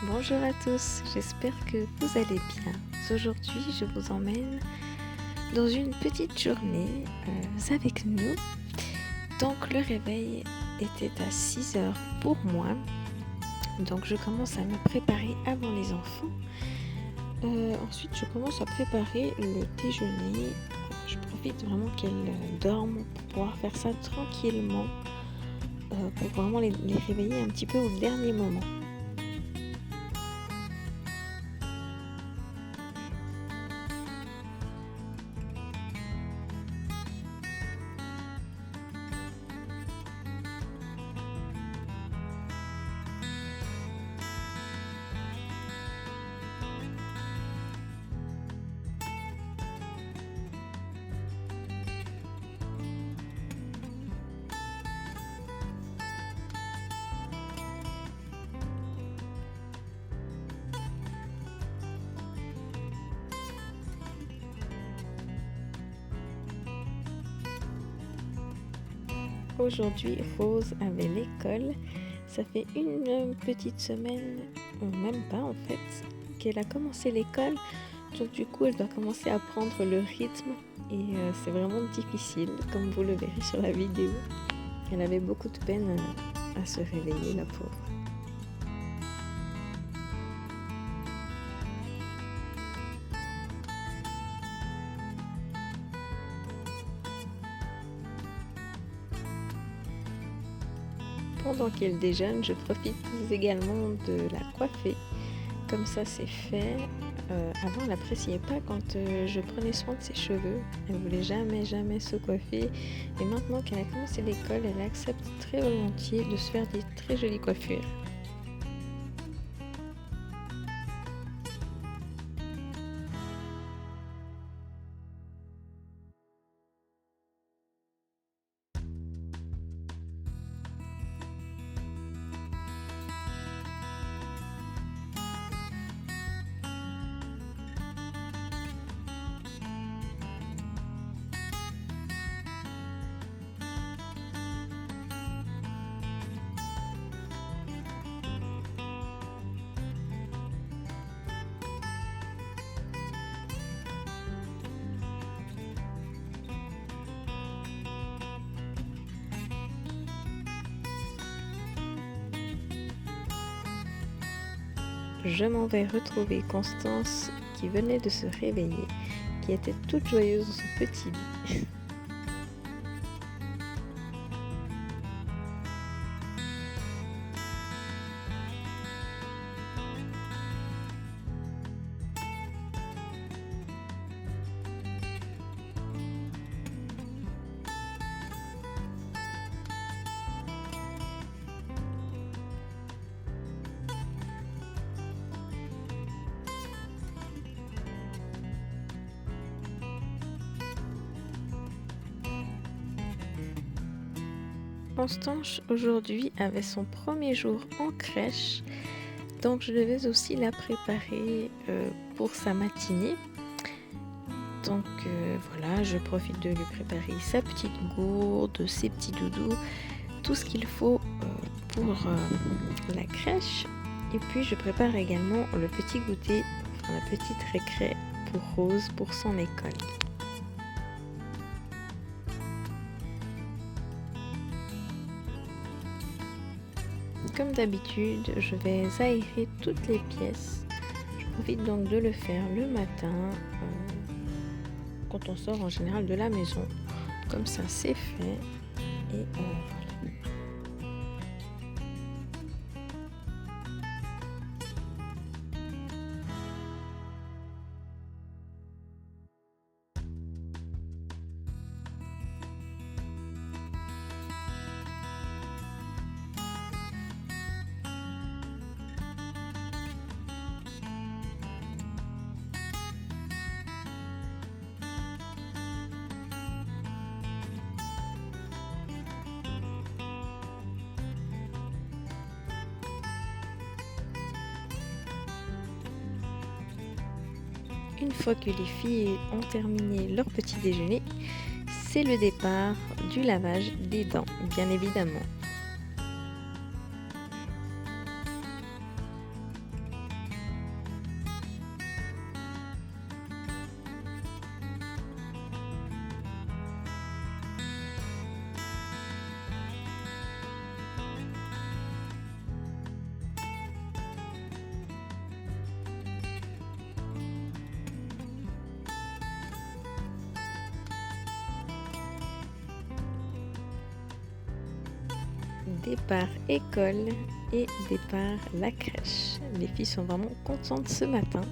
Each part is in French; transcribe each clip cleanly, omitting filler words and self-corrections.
Bonjour à tous, j'espère que vous allez bien. Aujourd'hui, je vous emmène dans une petite journée avec nous. Donc, le réveil était à 6 heures pour moi. Donc, je commence à me préparer avant les enfants. Ensuite, je commence à préparer le déjeuner. Je profite vraiment qu'elles dorment pour pouvoir faire ça tranquillement, pour vraiment les réveiller un petit peu au dernier moment. Aujourd'hui, Rose avait l'école. Ça fait une petite semaine, même pas en fait, qu'elle a commencé l'école. Donc du coup, elle doit commencer à prendre le rythme et c'est vraiment difficile, comme vous le verrez sur la vidéo. Elle avait beaucoup de peine à se réveiller, la pauvre. Pendant qu'elle déjeune, je profite également de la coiffer. Comme ça, c'est fait. Avant, elle n'appréciait pas quand je prenais soin de ses cheveux. Elle voulait jamais se coiffer. Et maintenant qu'elle a commencé l'école, elle accepte très volontiers de se faire des très jolies coiffures. Je m'en vais retrouver Constance qui venait de se réveiller, qui était toute joyeuse dans son petit lit. Constance aujourd'hui avait son premier jour en crèche, donc je devais aussi la préparer pour sa matinée. Donc voilà, je profite de lui préparer sa petite gourde, ses petits doudous, tout ce qu'il faut pour la crèche. Et puis je prépare également le petit goûter, la petite récré pour Rose pour son école. Comme d'habitude, je vais aérer toutes les pièces. Je profite donc de le faire le matin, quand on sort en général de la maison. Comme ça, c'est fait. Et voilà. Une fois que les filles ont terminé leur petit déjeuner, c'est le départ du lavage des dents, bien évidemment. départ école et départ la crèche. Les filles sont vraiment contentes ce matin,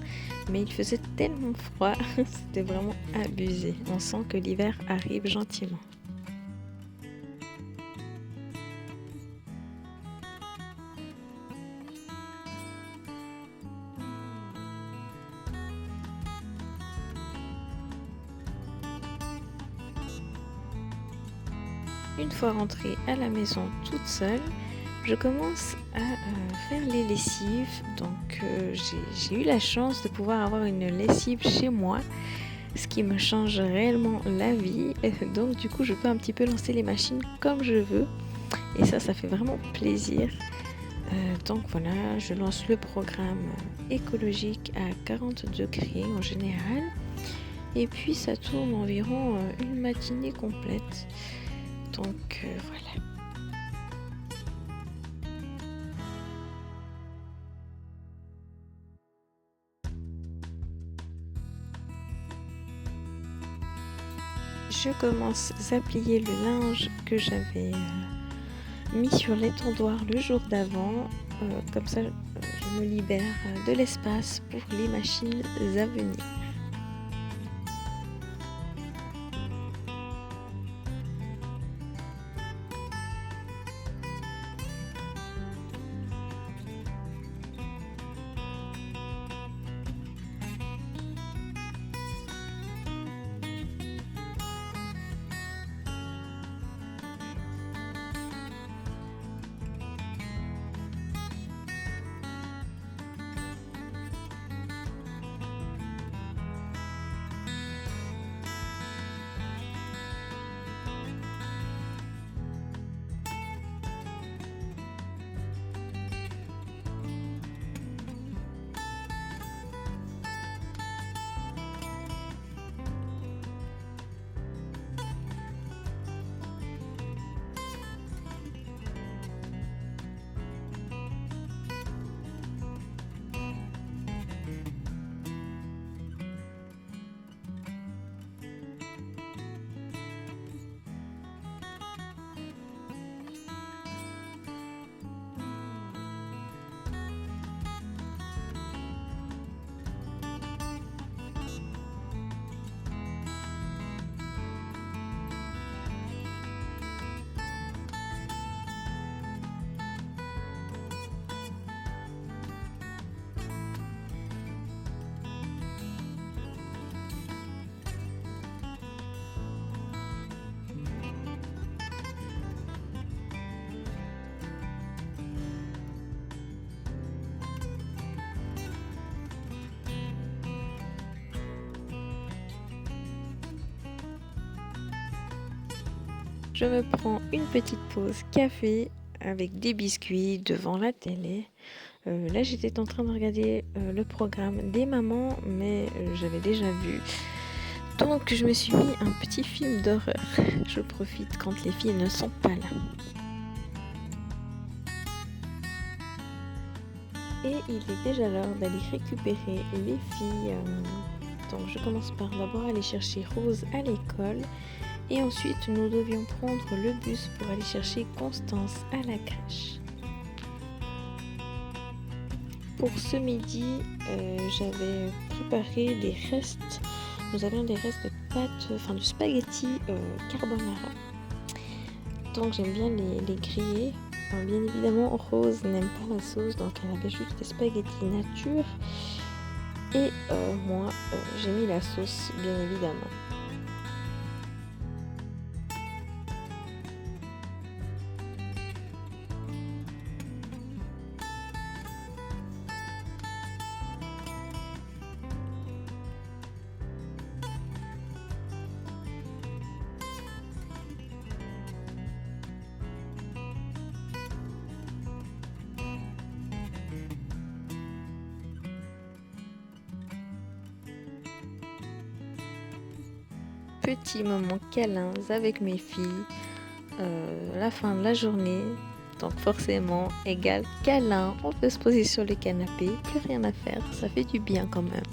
mais il faisait tellement froid, c'était vraiment abusé. On sent que l'hiver arrive gentiment. Une fois rentrée à la maison toute seule, je commence à faire les lessives. Donc j'ai eu la chance de pouvoir avoir une lessive chez moi, ce qui me change réellement la vie. Donc du coup, je peux un petit peu lancer les machines comme je veux. Et ça fait vraiment plaisir. Donc voilà, je lance le programme écologique à 40 degrés en général. Et puis ça tourne environ une matinée complète. Donc voilà. Je commence à plier le linge que j'avais mis sur l'étendoir le jour d'avant. Comme ça, je me libère de l'espace pour les machines à venir. Je me prends une petite pause café avec des biscuits devant la télé. Là, j'étais en train de regarder le programme des mamans, mais j'avais déjà vu. Donc, je me suis mis un petit film d'horreur. Je profite quand les filles ne sont pas là. Et il est déjà l'heure d'aller récupérer les filles. Donc, je commence par d'abord aller chercher Rose à l'école. Et ensuite, nous devions prendre le bus pour aller chercher Constance à la crèche. Pour ce midi, j'avais préparé des restes. Nous avions des restes de pâtes, de spaghetti carbonara. Donc j'aime bien les griller. Bien évidemment, Rose n'aime pas la sauce, donc elle avait juste des spaghettis nature. Et moi, j'ai mis la sauce, bien évidemment. Petit moment câlins avec mes filles, la fin de la journée, donc forcément égale câlin, on peut se poser sur le canapé, plus rien à faire, ça fait du bien quand même.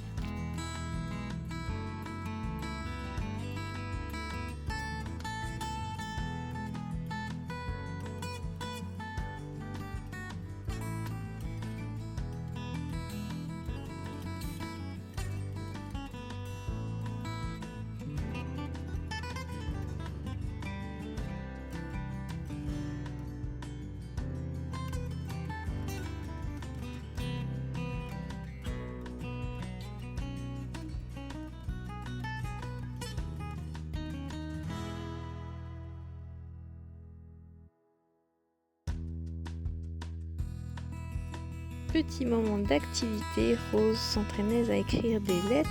petit moment d'activité. Rose s'entraînait à écrire des lettres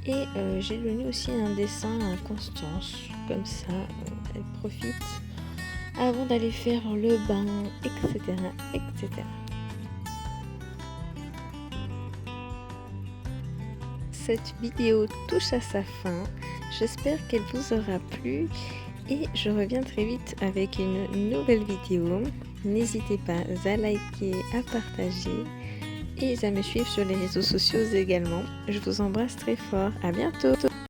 et j'ai donné aussi un dessin à Constance. Comme ça, elle profite avant d'aller faire le bain, etc., etc. Cette vidéo touche à sa fin. J'espère qu'elle vous aura plu et je reviens très vite avec une nouvelle vidéo. N'hésitez pas à liker, à partager et à me suivre sur les réseaux sociaux également. Je vous embrasse très fort. À bientôt!